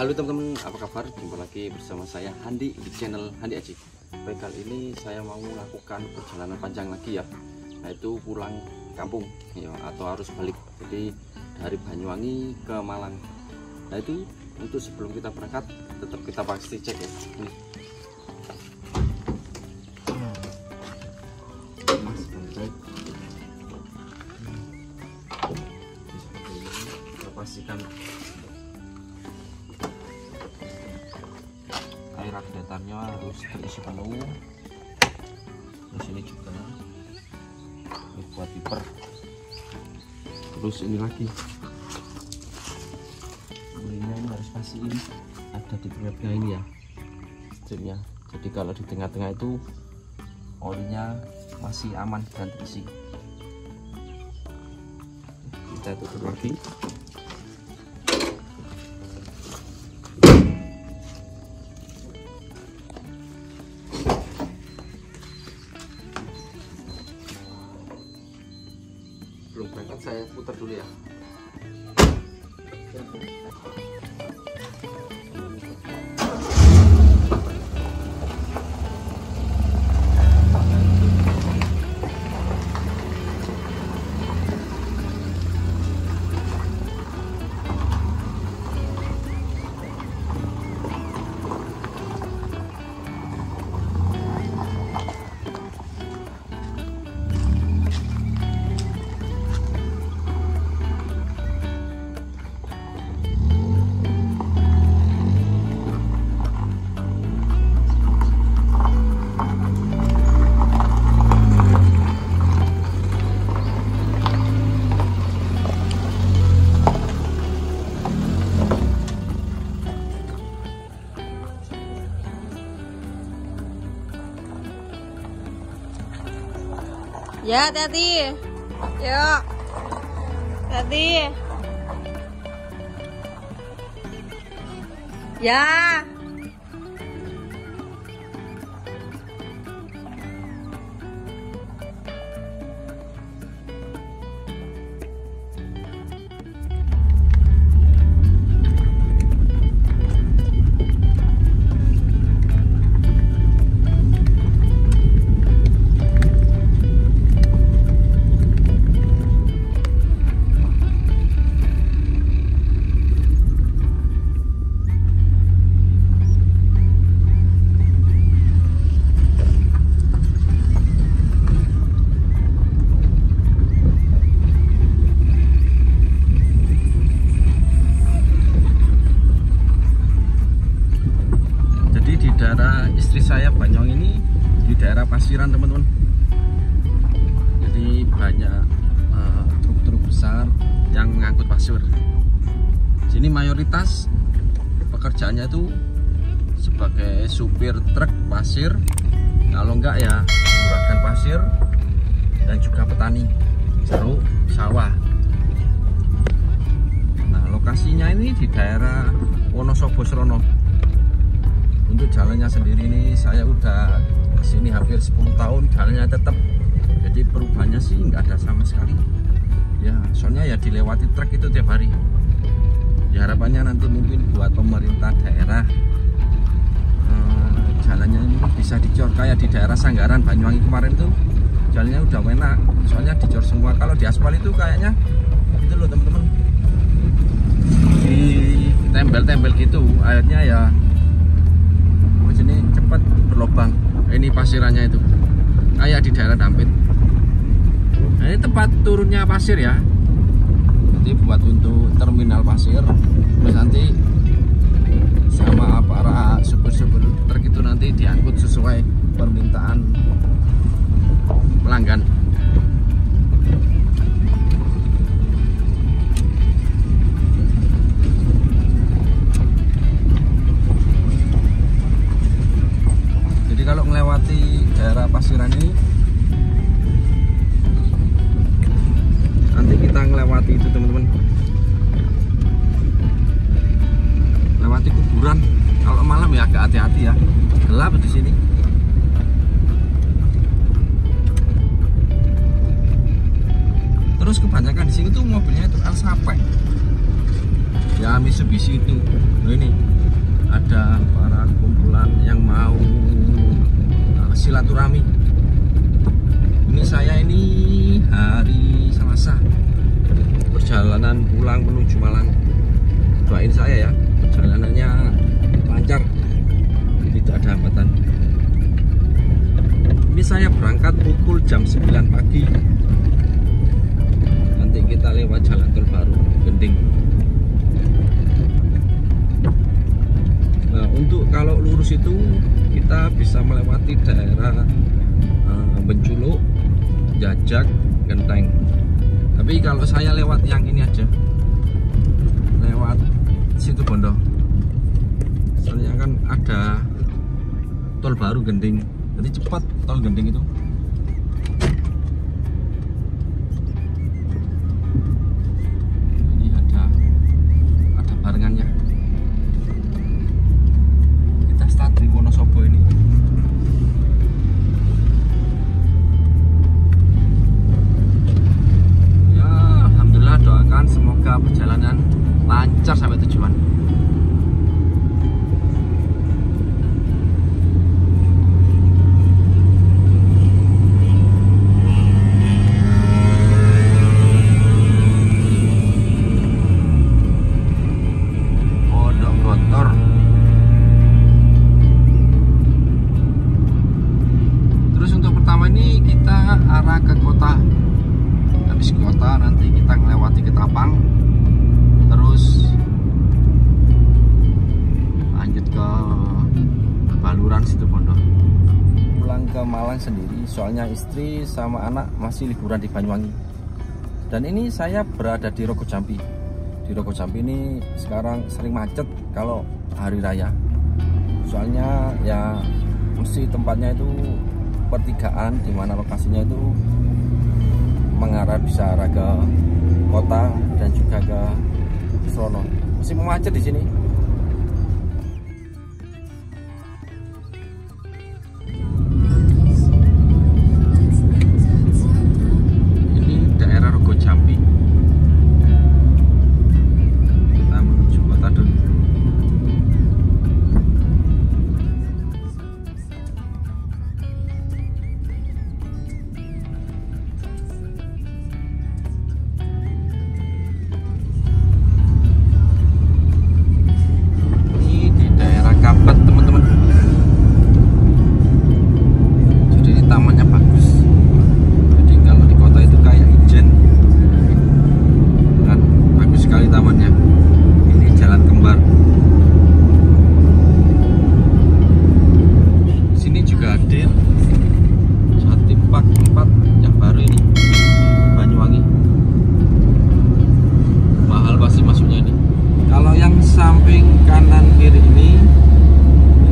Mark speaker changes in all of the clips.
Speaker 1: Halo teman-teman, apa kabar? Jumpa lagi bersama saya Handi di channel Handi Aji. Baik, kali ini saya mau melakukan perjalanan panjang lagi ya, yaitu pulang kampung ya, atau arus balik. Jadi dari Banyuwangi ke Malang. Nah itu untuk sebelum kita berangkat tetap kita pasti cek ya. Ini. Kita pastikan air radiatornya harus terisi penuh. Terus ini juga ini buat piper. Terus ini lagi olinya ini harus pastiin ada di tengah-tengah ini ya stripnya. Jadi kalau di tengah-tengah itu olinya masih aman dan terisi. Kita tutup lagi. Belum berangkat saya putar dulu ya.
Speaker 2: Ya, hati-hati. Yuk. Hati. Ya.
Speaker 1: Daerah istri saya Banyuwangi ini di daerah Pasiran teman-teman. Jadi banyak truk-truk besar yang mengangkut pasir. Sini mayoritas pekerjaannya itu sebagai supir truk pasir, kalau enggak ya juragan pasir, dan juga petani jeruk sawah. Nah lokasinya ini di daerah Wonosobo Srono. Untuk jalannya sendiri ini saya udah kesini hampir 10 tahun, jalannya tetap, jadi perubahannya sih nggak ada sama sekali ya, soalnya ya dilewati truk itu tiap hari. Ya harapannya nanti mungkin buat pemerintah daerah jalannya ini bisa dicor kayak di daerah Sanggaran Banyuwangi kemarin tuh, jalannya udah enak, soalnya dicor semua. Kalau di aspal itu kayaknya itu loh teman-teman, di tembel-tembel gitu, akhirnya ya ini cepat berlobang. Ini pasirannya itu kayak di daerah Dampit. Nah, ini tempat turunnya pasir ya, nanti buat untuk terminal pasir. Terus nanti sama para supir-supir truk itu nanti diangkut sesuai permintaan pelanggan. Kalau melewati daerah Pasiran ini nanti kita melewati itu teman-teman, lewati kuburan. Kalau malam ya agak hati-hati ya, gelap di sini. Terus kebanyakan di sini tuh mobilnya itu Alsapek. ya Mitsubishi itu. Nah, ini ada para kumpulan yang mau silaturahmi. Ini saya ini hari Selasa perjalanan pulang menuju Malang. Doain saya ya, perjalanannya lancar, tidak ada hambatan. Ini saya berangkat pukul jam 9 pagi. Nanti kita lewat jalan tol baru Gending. Nah, untuk kalau lurus itu kita bisa melewati daerah Benculuk, Jajak, Genteng. Tapi kalau saya lewat yang ini aja, lewat situ Bondo. Soalnya kan ada tol baru Gending, jadi cepat tol Gending itu. Ini ada barengannya. Kita start di Wonosobo ini. Doakan semoga perjalanan lancar sampai tujuan. Pondok Gontor. Terus untuk pertama ini kita arah ke kota. Habis kota nanti kita melewati Ketapang, terus lanjut ke Baluran situ Bondo. Pulang ke Malang sendiri, soalnya istri sama anak masih liburan di Banyuwangi. Dan ini saya berada di Rogo Jampi. Di Rogo Jampi ini sekarang sering macet kalau hari raya. Soalnya ya mesti tempatnya itu pertigaan, dimana lokasinya itu mengarah bisa arah ke kota dan juga ke Srono. Masih macet di sini. Ini daerah Rogo Jampi. Kita menuju kota dulu. Samping kanan kiri ini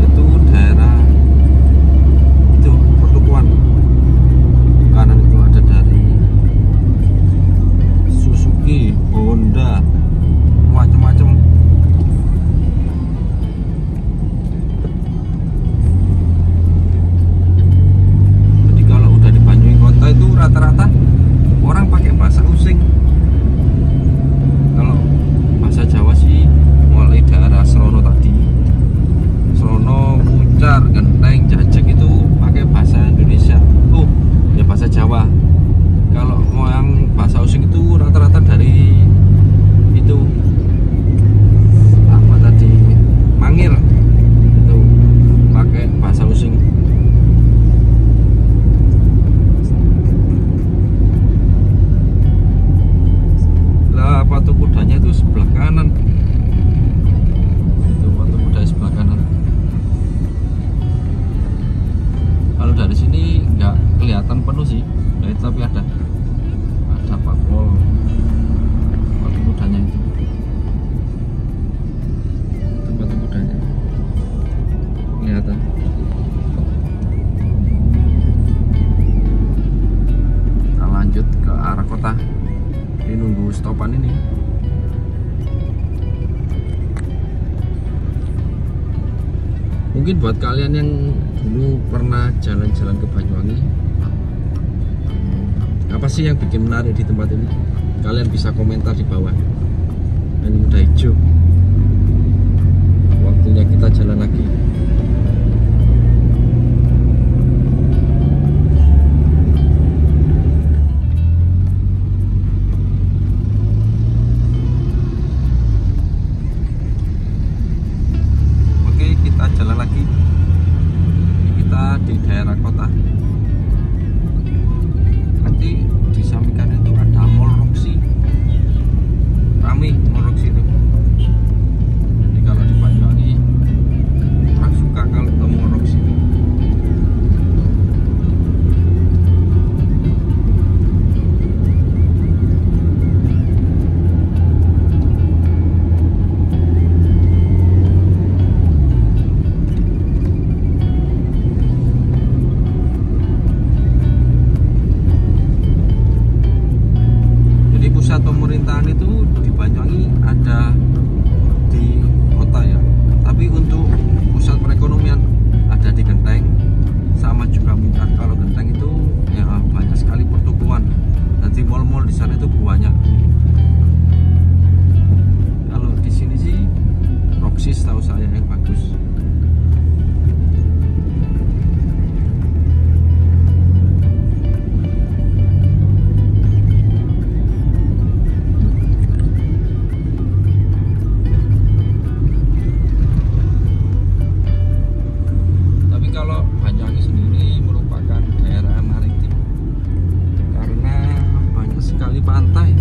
Speaker 1: itu daerah itu Pertukuan. Kanan itu ada dari Suzuki, Honda, macam-macam. Jadi kalau udah di Banyuwangi kota itu rata-rata orang pakai bahasa Using. Kalau bahasa Jawa sih mulai daerah Srono tadi, Srono, Muncar, Genteng, Jajak itu pakai bahasa Indonesia. Oh, ya bahasa Jawa. Kalau mau yang bahasa Using itu rata-rata dari itu apa tadi, Mangir itu pakai bahasa Using. Lah patung kudanya itu sebelah kanan. Sebelah kanan. Kalau dari sini nggak kelihatan penuh sih, tapi ada patrol patung kudanya itu patung kudanya kelihatan. Kita lanjut ke arah kota. Ini nunggu stopan ini. Mungkin buat kalian yang dulu pernah jalan-jalan ke Banyuwangi, apa sih yang bikin menarik di tempat ini? Kalian bisa komentar di bawah. ini udah hijau, waktunya kita jalan lagi. Oke, kita jalan lagi. Kita di daerah kota. Nanti di samping kanan itu ada Mall Roxy. Rame Mall Roxy itu. Jadi kalau di Banyuwangi orang suka kalau ke Mall Roxy itu. Pusat pemerintahan itu di Banyuwangi ada di kota ya, tapi untuk pusat perekonomian ada di Genteng, sama juga Mungkar. Kalau Genteng itu ya banyak sekali pertokoan, nanti mall-mall di sana itu banyak. Kalau di sini sih Roxy tahu saya yang bagus. Pantai.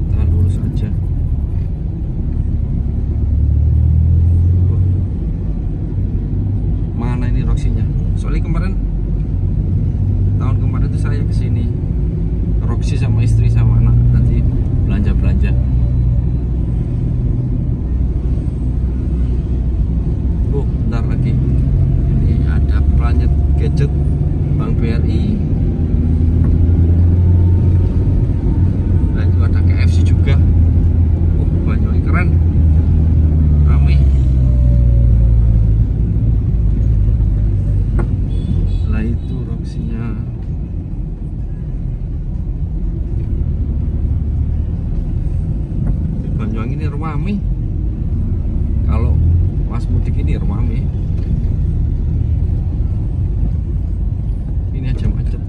Speaker 1: Kita lurus aja. Mana ini Roxy-nya? Soalnya tahun kemarin itu saya kesini Roxy sama istri sama anak, nanti belanja-belanja. Bentar lagi ini ada Planet Gadget Bank BRI. Nah itu ada KFC juga. Banyuwangi keren, ramai. Lah itu Roxy-nya. Banyuwangi ini ramai. Kalau pas mudik ini ramai. Ini aja macet.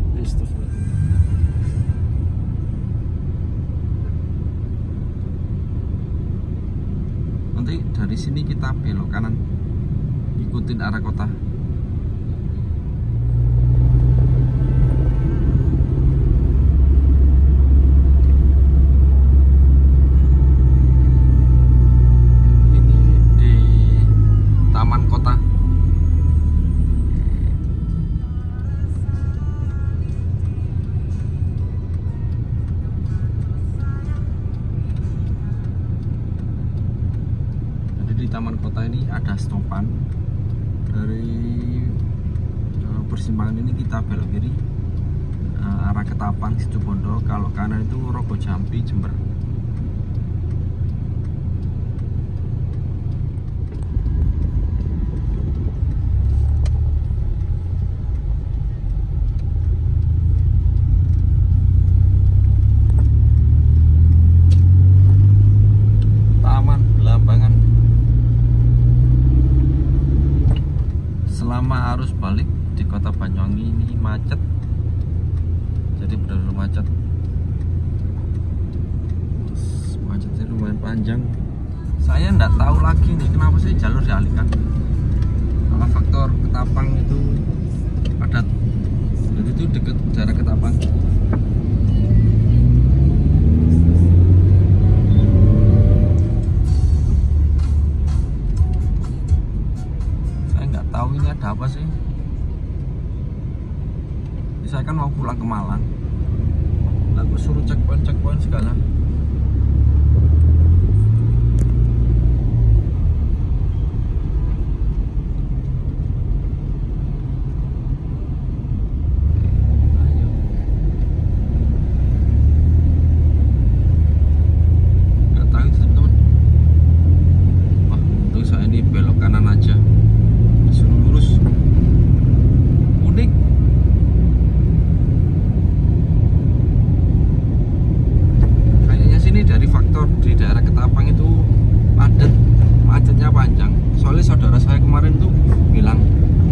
Speaker 1: Nanti dari sini kita belok kanan, ikutin arah kota. Di taman kota ini ada stopan. Dari persimpangan ini kita belok kiri arah Ketapang Situbondo, kalau kanan itu Rogojampi Jember. Taman Belambangan. Selama arus balik di kota Banyuwangi ini macet, jadi benar-benar macet. Macetnya lumayan panjang. Saya nggak tahu lagi nih kenapa sih jalur dialihkan. Kalau faktor Ketapang itu padat, jadi itu deket daerah Ketapang. Tahu ini ada apa sih? Saya kan mau pulang ke Malang, lalu suruh checkpoint segala. Nggak tahu itu teman-teman. Wah, untung saya ini belok kanan aja, disuruh lurus. Unik. Kayaknya sini dari faktor di daerah Ketapang itu padat, macetnya panjang. Soalnya saudara saya kemarin tuh bilang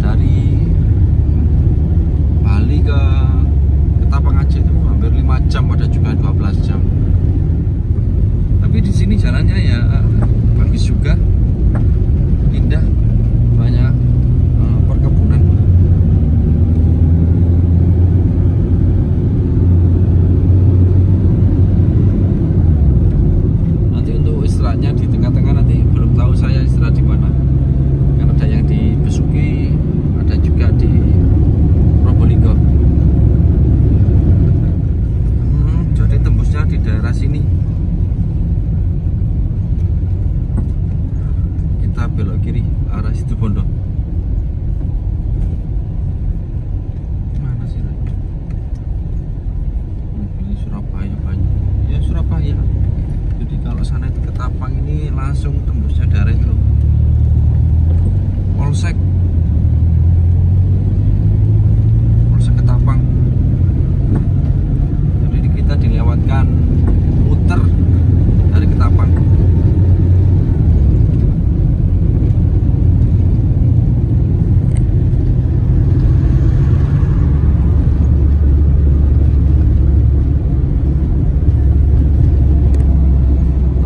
Speaker 1: dari Bali ke Ketapang aja itu hampir 5 jam, ada juga 12 jam. Tapi di sini jalannya ya bagus juga, indah, banyak perkebunan. Nanti untuk istirahatnya di tengah-tengah, nanti belum tahu saya istirahat di mana. Kan ada yang di Besuki, ada juga di Probolinggo. Jadi tembusnya di daerah sini. Kita belok kiri arah Situbondo. Mana sih? Ini Surabaya banyak. Ya Surabaya. Jadi kalau sana itu Ketapang ini langsung tembusnya daerah itu. Polsek Ketapang. Jadi kita dilewatkan muter dari Ketapang.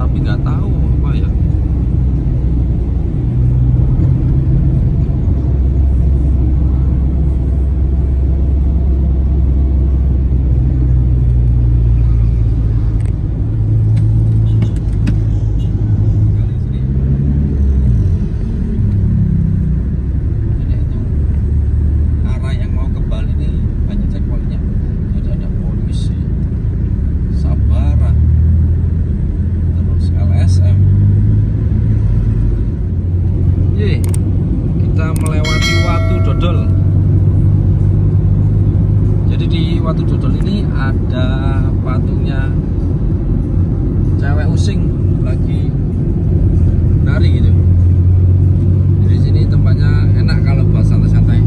Speaker 1: Tapi nggak tahu apa ya. Melewati Watu Dodol. Jadi di Watu Dodol ini ada patungnya cewek using lagi nari gitu. Jadi sini tempatnya enak kalau buat santai-santai.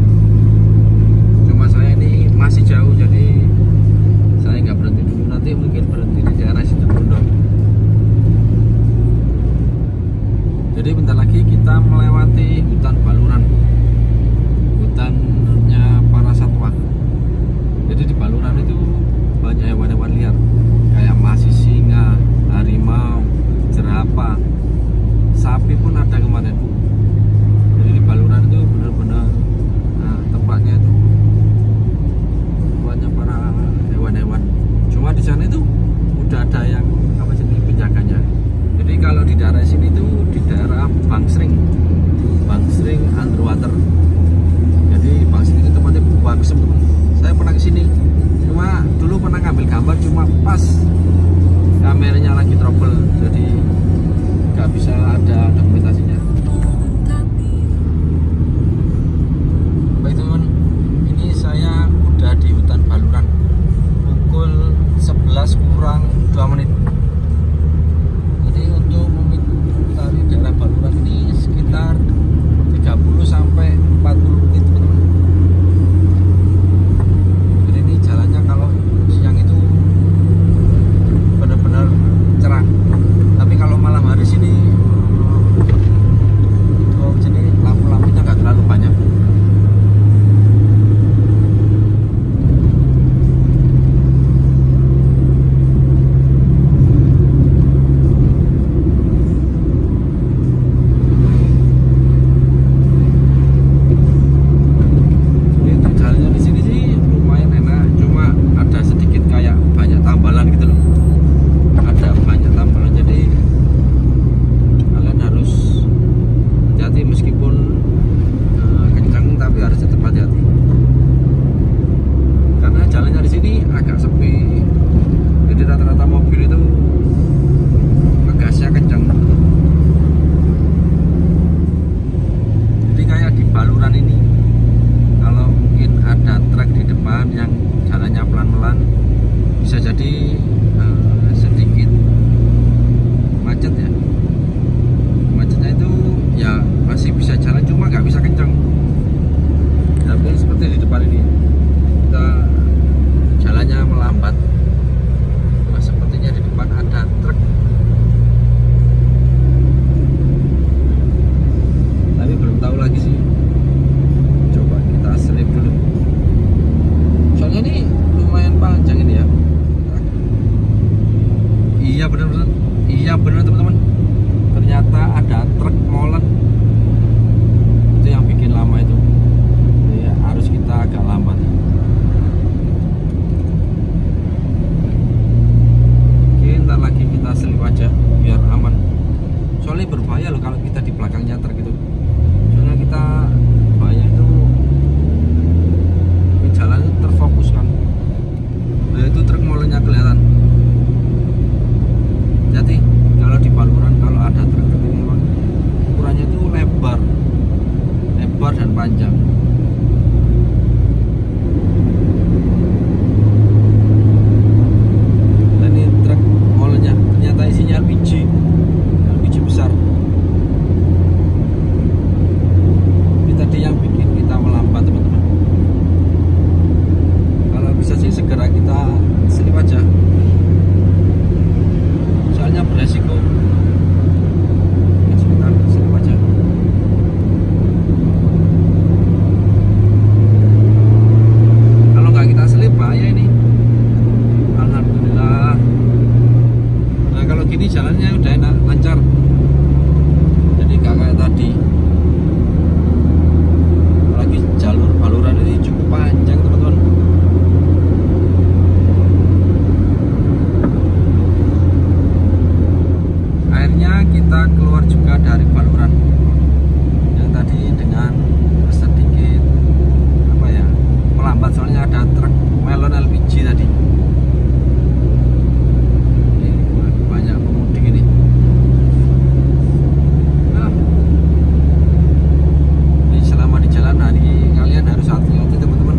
Speaker 1: Cuma saya ini masih jauh, jadi saya nggak berhenti dulu. Nanti mungkin berhenti di daerah Situbondo. Jadi bentar lagi kita melewati hutan Baluran, hutannya para satwa. Jadi di Baluran itu banyak hewan-hewan liar, kayak masih singa, harimau, jerapah, sapi pun ada. dan panjang. Dan ini truk olnya ternyata isinya LPG besar. Ini tadi yang bikin kita melambat, teman-teman. Kalau bisa sih segera kita selip aja, soalnya beresiko. Kita selip aja. Kalau nggak kita selip bahaya ini. Alhamdulillah. Nah kalau gini jalannya udah enak, lancar. Jadi nggak kayak tadi. Apalagi jalur Baluran ini cukup panjang, teman-teman. Akhirnya kita keluar juga dari Baluran. Yang tadi dengan sedikit apa ya, melambat soalnya ada truk melon LPG tadi. Ini banyak pemudik ini. Nah, ini selama di jalan hari kalian harus hati-hati, teman-teman.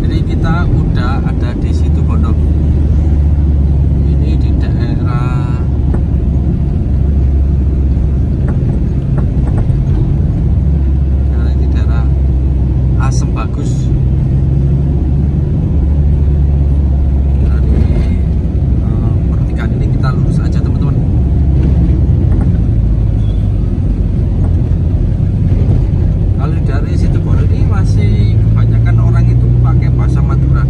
Speaker 1: Jadi kita udah ada di Situbondo. Ini di daerah Asem Bagus. Dari pertigaan ini kita lurus aja, teman-teman. Kalau dari Situbondo ini masih kebanyakan orang itu pakai bahasa Madura.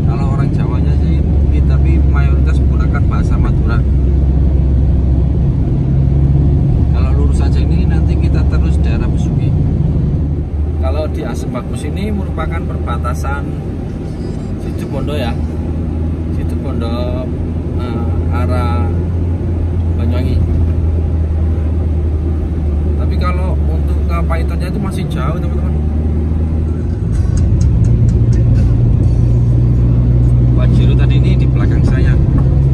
Speaker 1: Kalau orang Jawanya sih mungkin, tapi mayoritas menggunakan bahasa Madura. Kalau lurus aja ini nanti kita terus daerah Besuki. Kalau di Asem Bagus ini merupakan perbatasan Situbondo ya. Situbondo arah Banyuwangi. Tapi kalau untuk ke Paitonnya itu masih jauh, teman-teman. Pajero tadi ini di belakang saya,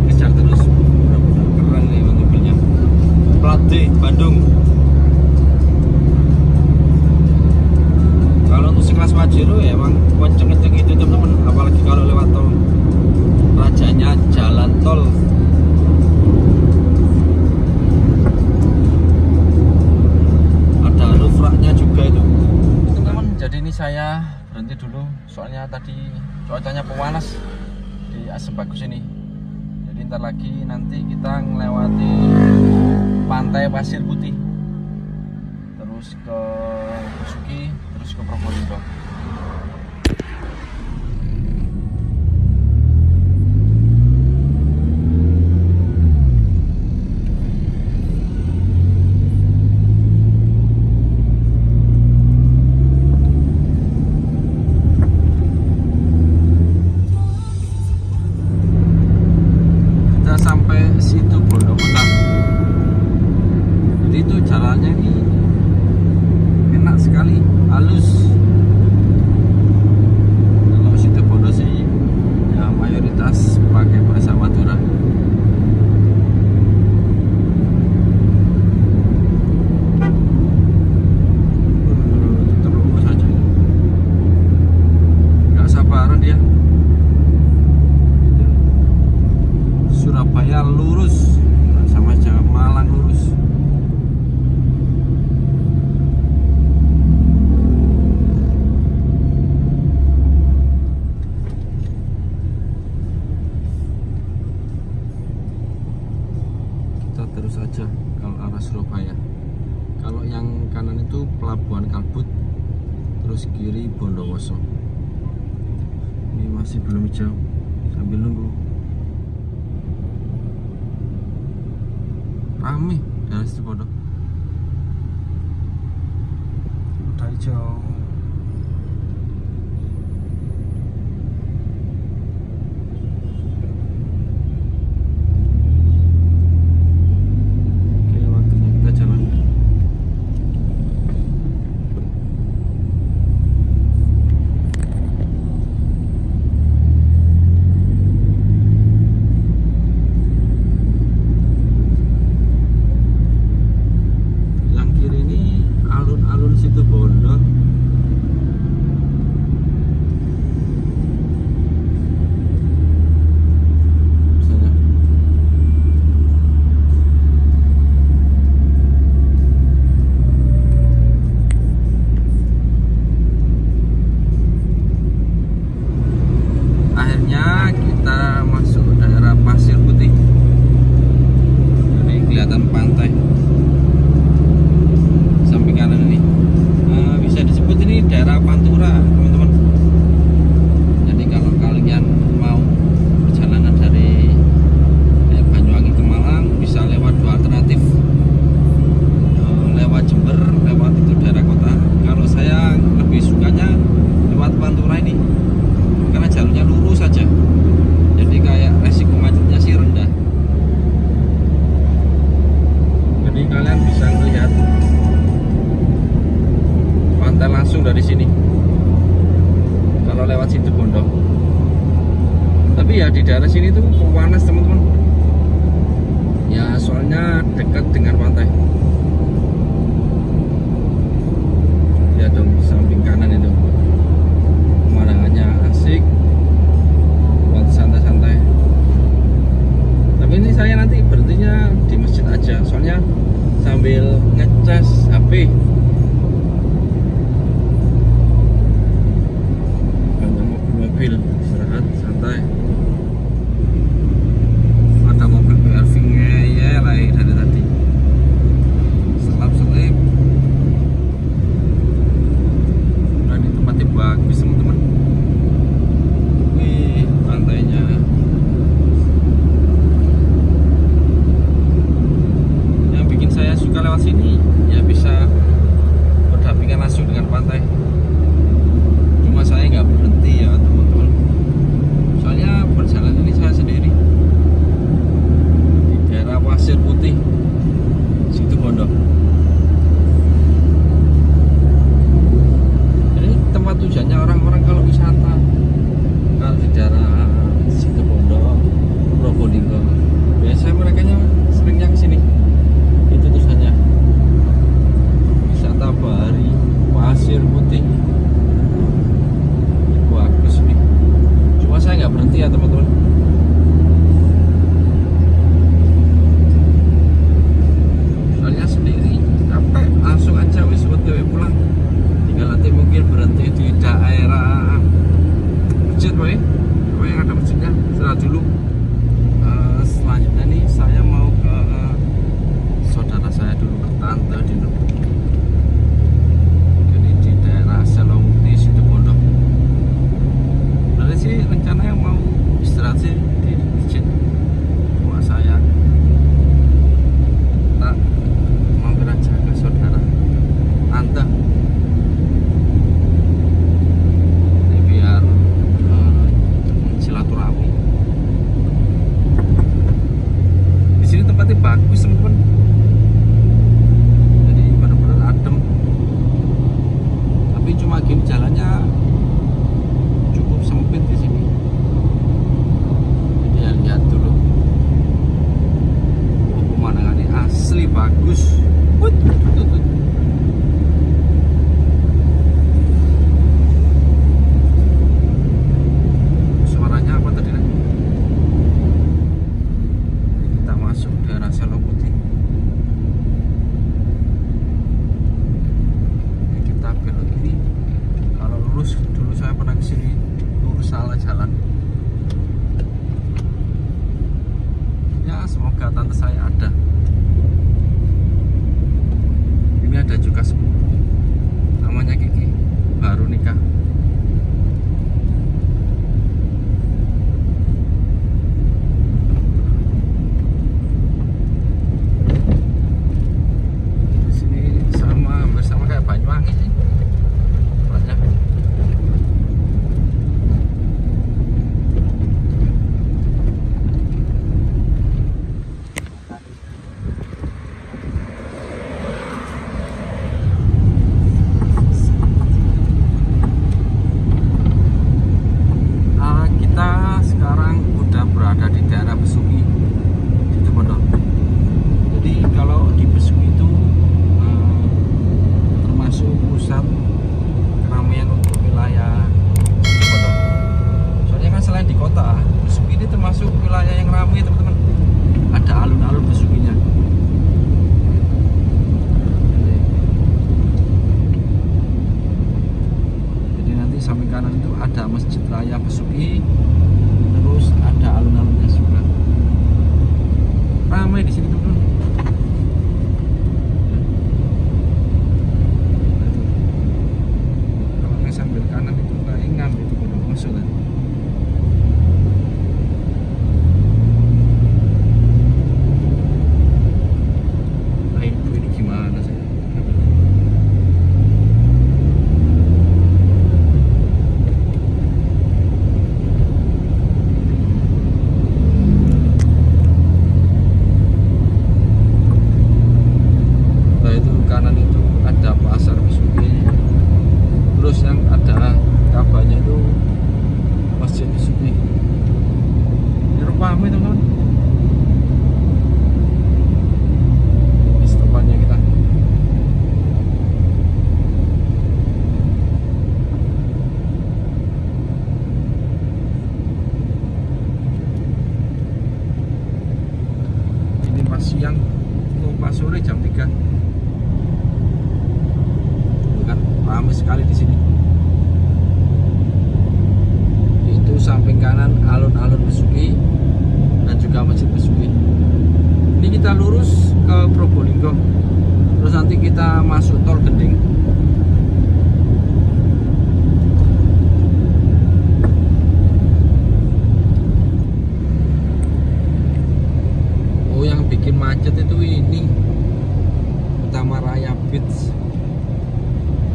Speaker 1: kejar terus. Benar-benar keren nih mobilnya. Plat D Bandung. Kalau untuk sekelas Pajero ya emang kenceng-kenceng itu, teman-teman. Apalagi kalau lewat tol, rajanya jalan tol. Ada roof racknya juga itu, teman-teman. Jadi ini saya berhenti dulu, soalnya tadi cuacanya panas di Asem Bagus ini. Jadi ntar lagi nanti kita melewati pantai Pasir Putih, terus ke Besuki, terus ke Probolinggo. Kita sampai Situbondo Kota. Jadi itu jalannya ini enak sekali, halus. Kalau Situbondo sih ya mayoritas pakai bahasa Madura. Terus saja, nggak sabaran dia. Surabaya lurus, sama Jawa Malang lurus. Terus aja kalau arah Surabaya. Kalau yang kanan itu Pelabuhan Kalbut, terus kiri Bondowoso. Ini masih belum jauh, sambil nunggu. Rame dari Situbondo. Udah hijau. saya nanti berhentinya di masjid aja, soalnya sambil ngecas HP. Banyak mobil-mobil istirahat santai. Ada mobil BRV ngeyel dari tadi. Selap-selip. Nah, ini tempatnya bagus teman-teman. Wih, pantainya. Yang bikin saya suka lewat sini ya bisa berdampingan langsung dengan pantai. Cuma saya nggak berhenti ya teman-teman. Soalnya perjalanan ini saya sendiri di daerah Pasir Putih, Situbondo. Ini tempat tujuannya orang-orang kalau wisata. Kalau di daerah Situbondo, Probolinggo, biasanya mereka seringnya kesini. Itu tujuannya. Wisata Bahari Pasir Putih. Bagus nih. Cuma saya nggak berhenti ya teman-teman. Soalnya sendiri capek, langsung aja wis OTW pulang. Tinggal nanti mungkin berhenti di daerah masjid, boy. Apa yang ada masjidnya? Setelah dulu. Selanjutnya nih saya mau ke saudara saya dulu, tante dulu. Jadi di daerah Selongti, Situbondo. Dari sih rencana yang mau istirahat sih di masjid. Cuma saya tak mampir aja ke saudara tante. Ini biar silaturahmi. Di sini tempatnya bagus teman-teman. Jadi benar-benar adem. Tapi cuma gini jalannya cukup sempit di sini. Jadi ya lihat dulu. Oh, pemandangannya asli bagus. Suaranya apa tadi? Kita masuk daerah Selong Putih. Ini kita belok kiri. Kalau lurus dulu saya pernah kesini, lurus salah jalan. Ya semoga tante saya ada. Ini ada juga sepupu, namanya Kiki, baru nikah. Di sini hampir sama kayak Banyuwangi sih. Banyak. siang pas sore jam 3 kan ramai sekali di sini. Itu samping kanan alun-alun Besuki dan juga Masjid Besuki. Ini kita lurus ke Probolinggo, terus nanti kita masuk tol Gending. Oh, yang bikin macet itu ini Utama Raya Beach.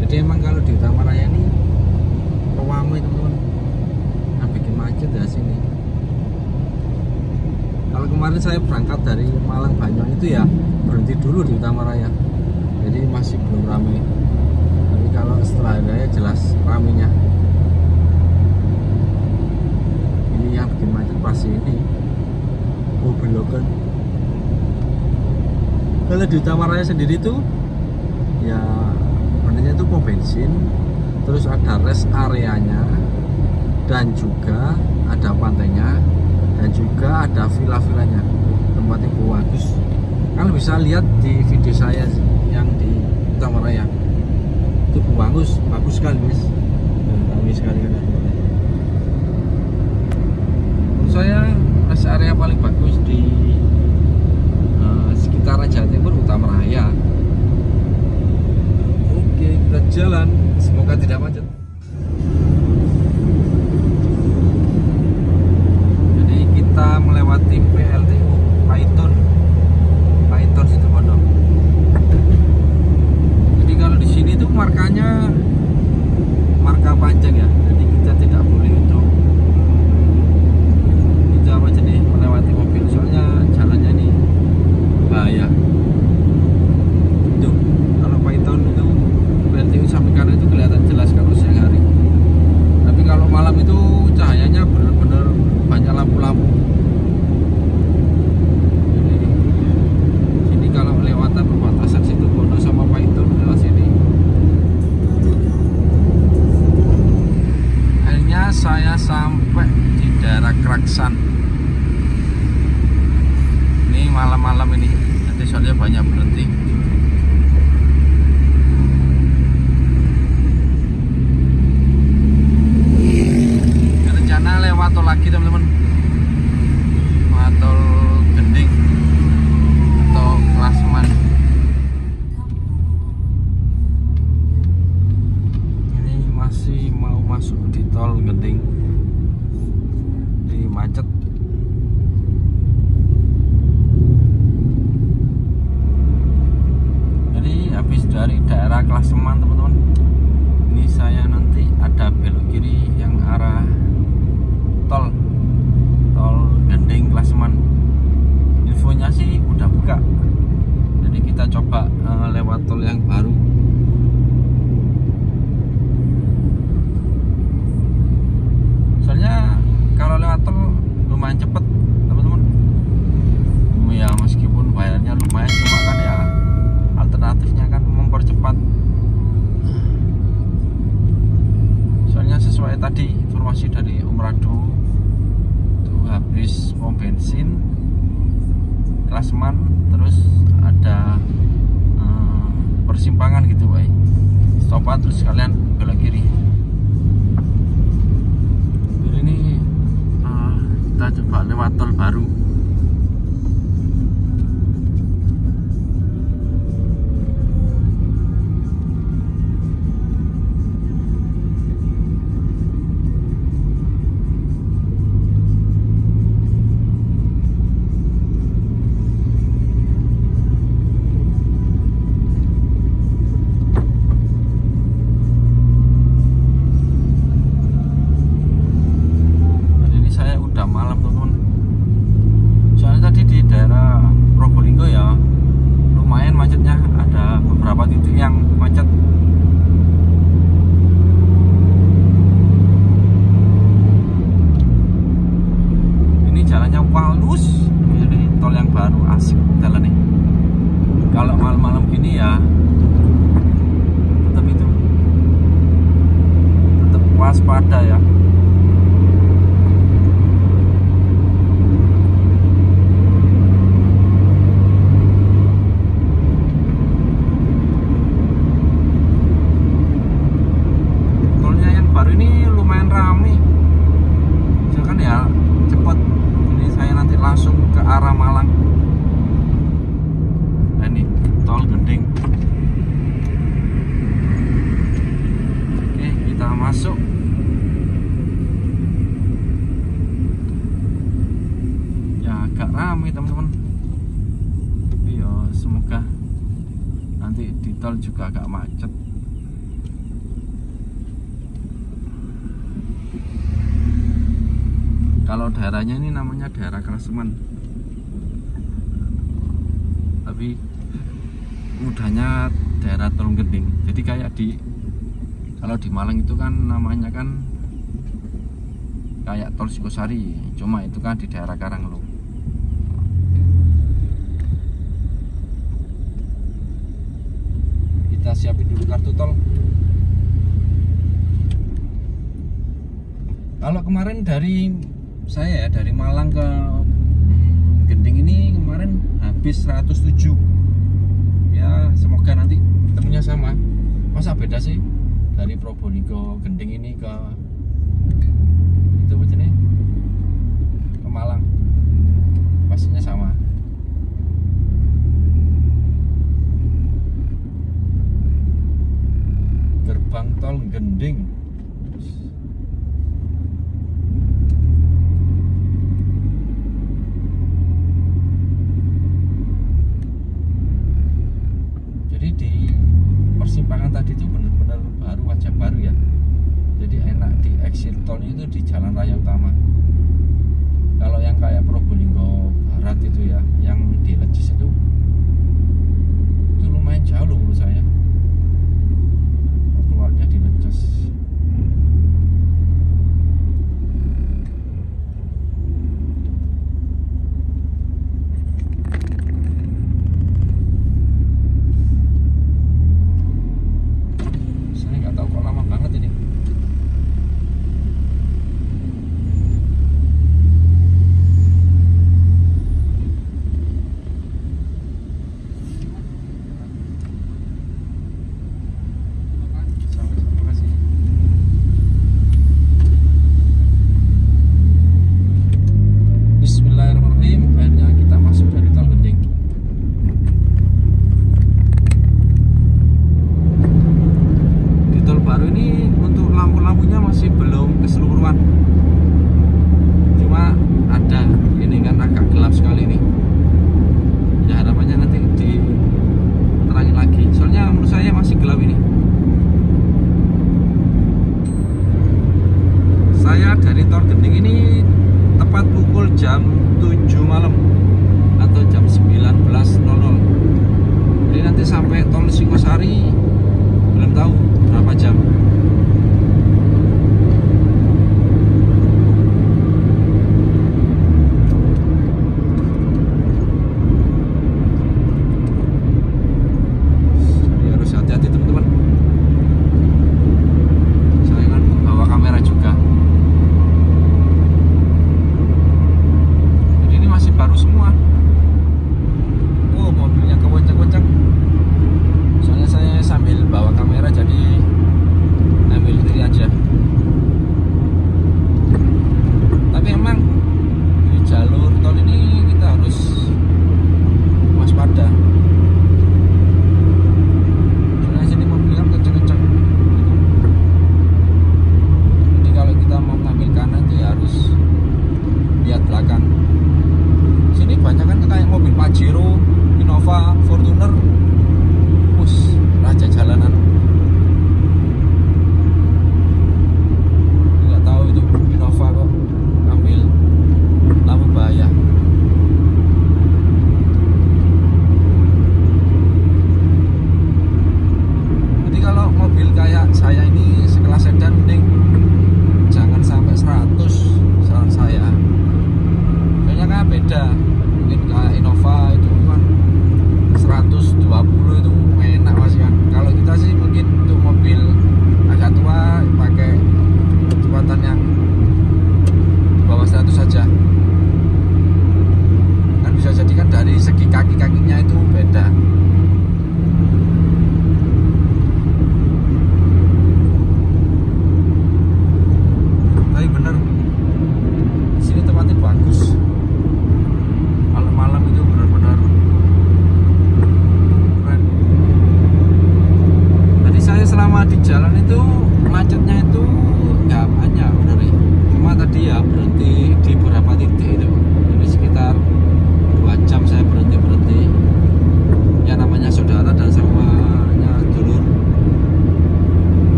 Speaker 1: Jadi emang kalau di Utama Raya ini ramai teman-teman. Yang bikin macet ya sini. Kalau kemarin saya berangkat dari Malang Banyuwangi itu ya berhenti dulu di Utama Raya, jadi masih belum ramai. Tapi kalau setelah raya jelas ramainya. Ini yang bikin macet pasti ini belokan. Kalau di Utama Raya sendiri tuh ya sebenarnya itu pom bensin, terus ada rest areanya, dan juga ada pantainya, dan juga ada villa-villanya. Tempatnya bagus. Kalian bisa lihat di video saya yang di Utama Raya. Itu bagus sekali, Mas. Bagus sekali kan. Menurut saya rest area paling bagus di sekitaran Jawa Timur Utama Raya. Oke, kita jalan. Semoga tidak macet. Kita melewati PLTU Paiton situ Pondok. Jadi kalau di sini tuh markanya marka panjang ya, jadi kita tidak boleh untuk itu apa jenis melewati mobil, soalnya jalannya ini bahaya. Tuh kalau Paiton itu PLTU samping kanan itu kelihatan jelas kalau siang hari. Tapi kalau malam itu cahayanya benar-benar banyak lampu-lampu. Jadi sini kalau lewatan perbatasan situ Bondo sama Paiton lewat sini. Akhirnya saya sampai di daerah Kraksan. Ini malam-malam ini, nanti soalnya banyak berhenti. Lewat tol lagi teman-teman, tol Gending atau Klasman. Ini masih mau masuk di tol Gending, di macet. Jadi habis dari daerah Klaseman teman-teman, ini saya nanti ada belok kiri yang arah tol Gending Klaseman. Infonya sih udah buka, jadi kita coba lewat tol yang baru. Soalnya kalau lewat tol lumayan cepet teman-teman ya, meskipun bayarnya lumayan, cuma kan ya alternatifnya kan mempercepat. Soalnya sesuai tadi informasi dari Om Rado, habis pom bensin Klasman, terus ada persimpangan gitu, Pak. Stopan terus kalian belok kiri. Jadi ini kita coba lewat tol baru. Waspada ya. arah Malang. Nah, ini tol Gending. Oke, kita masuk. Ya agak ramai teman-teman. Tapi ya semoga nanti di tol juga agak macet. Kalau daerahnya ini namanya daerah Klasemen, tapi mudahnya daerah Tol Gending. Jadi kayak kalau di Malang itu kan namanya kan kayak Tol Sukosari, cuma itu kan di daerah Karanglung. Kita siapin dulu kartu tol. Kalau kemarin dari Malang ke Gending ini kemarin habis 107. Ya semoga nanti ketemunya sama. Masa beda sih dari Probolinggo Gending ini ke itu macamnya ke Malang, pastinya sama. Gerbang tol Gending. Persimpangan tadi itu benar-benar baru, wajah baru ya. Jadi enak di exit tolnya itu di jalan raya utama. Kalau yang kayak Probolinggo Barat itu ya, yang di Lecis itu lumayan jauh loh menurut saya. Keluarnya di Lecis.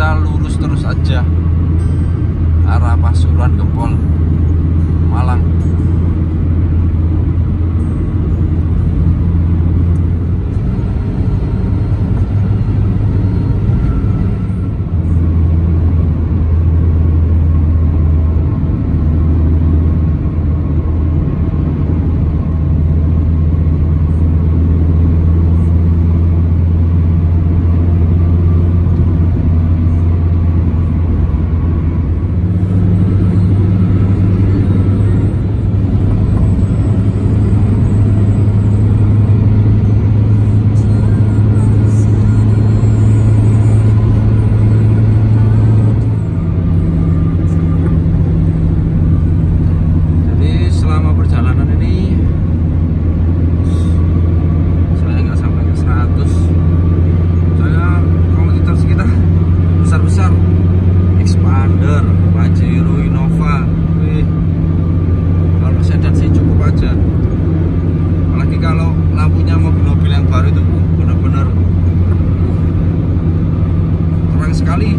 Speaker 1: kita lurus terus aja arah Pasuruan Gempol Malang. Sekali,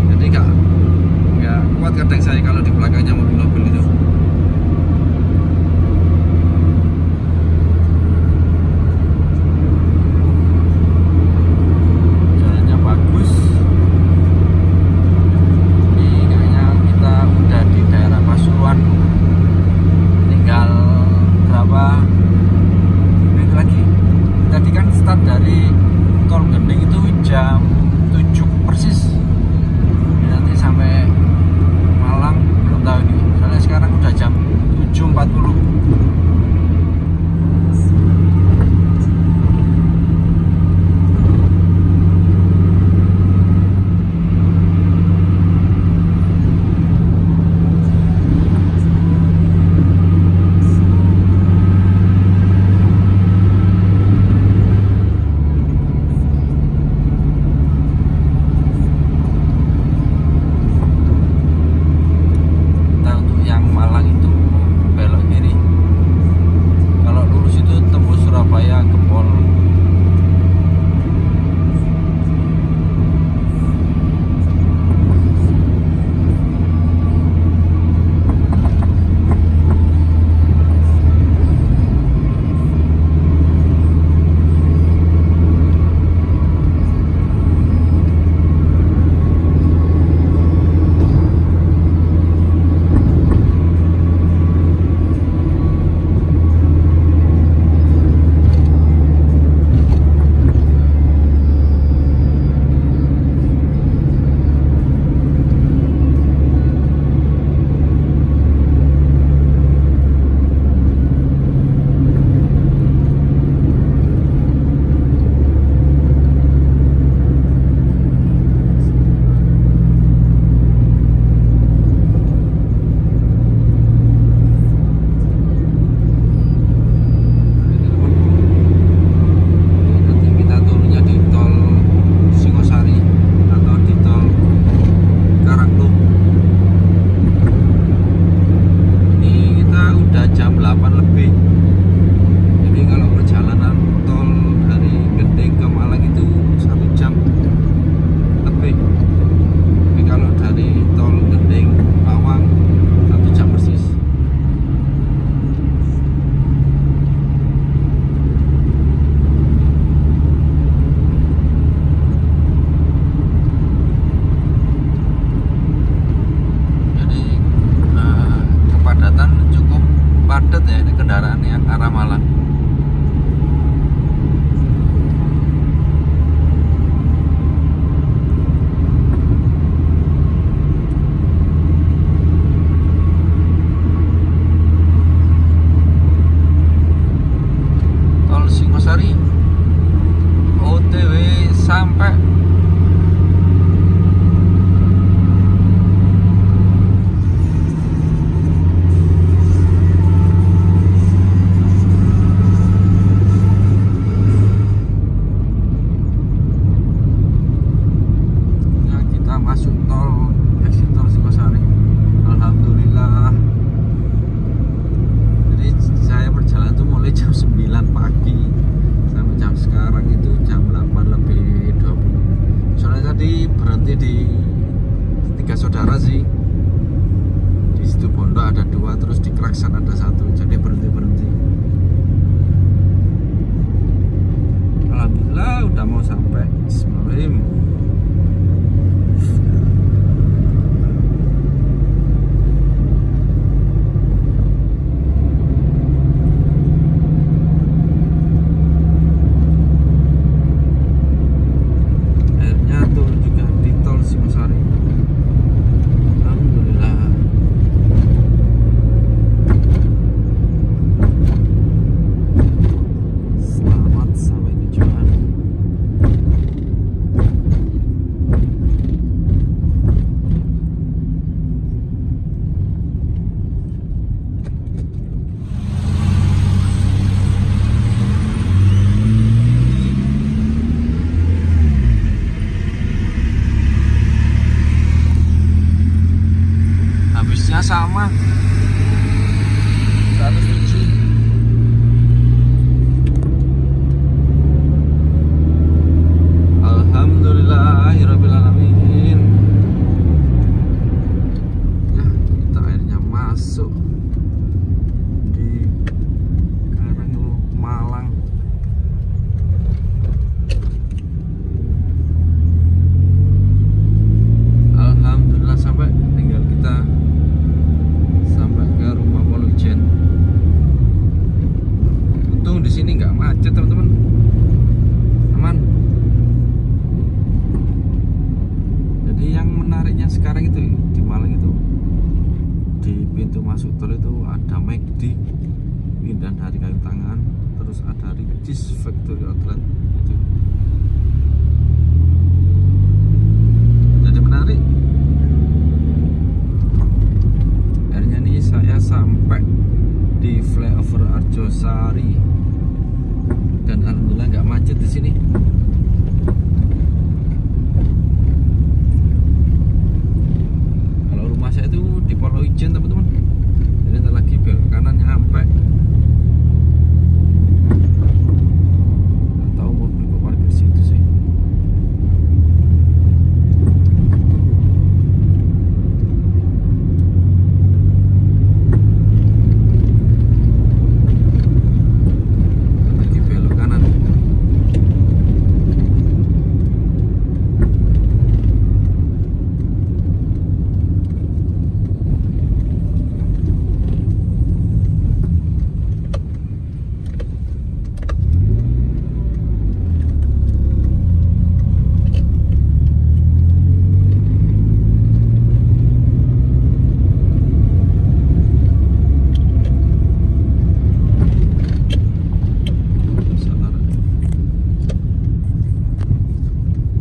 Speaker 1: jadi nggak kuat kadang saya kalau di belakangnya mobil-mobil itu. Jalannya bagus. Ini kayaknya kita udah di daerah Pasuruan. Tinggal berapa menit lagi? Tadi kan start dari Tol Gending itu jam 7 persis. Nanti sampai Malang belum tahu ini. Soalnya sekarang udah jam 7.40. saudara sih. Di situ Bondo ada 2, terus di Kraksan ada 1, jadi berhenti. Alhamdulillah udah mau sampai. Bismillahirrahmanirrahim. Akhirnya turun juga di tol Singosari. Alhamdulillah. Selamat sampai tujuan. Habisnya sama 107. Alhamdulillahirrabbilalamin. Ya, kita akhirnya masuk di Karanglo, Malang. Alhamdulillah sampai, tinggal kita sampai ke rumah Polujen. Untung di sini nggak macet teman-teman, aman. Jadi yang menariknya sekarang itu di Malang itu, di pintu masuk tol itu ada McD, Pindahan Hari Kayu Tangan, terus ada Ricis Factory Outlet itu. Jadi menarik. Akhirnya nih saya sampai di flyover Arjosari dan alhamdulillah nggak macet di sini. Kalau rumah saya itu di Polujen teman-teman, jadi ntar lagi belok kanan nyampe. Nggak tahu mobil kok parkir situ sih. Lagi belok kanan.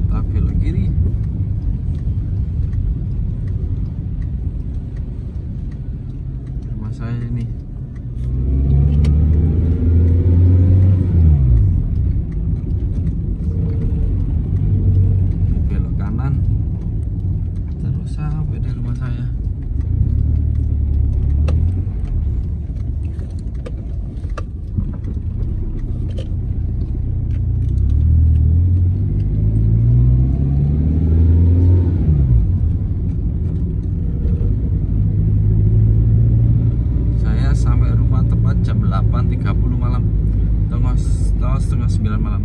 Speaker 1: Kita belok kiri. Rumah saya ini. Belok kanan terus sampai di rumah saya. Saya sampai rumah tepat jam 8.30 malam, setengah 9 malam.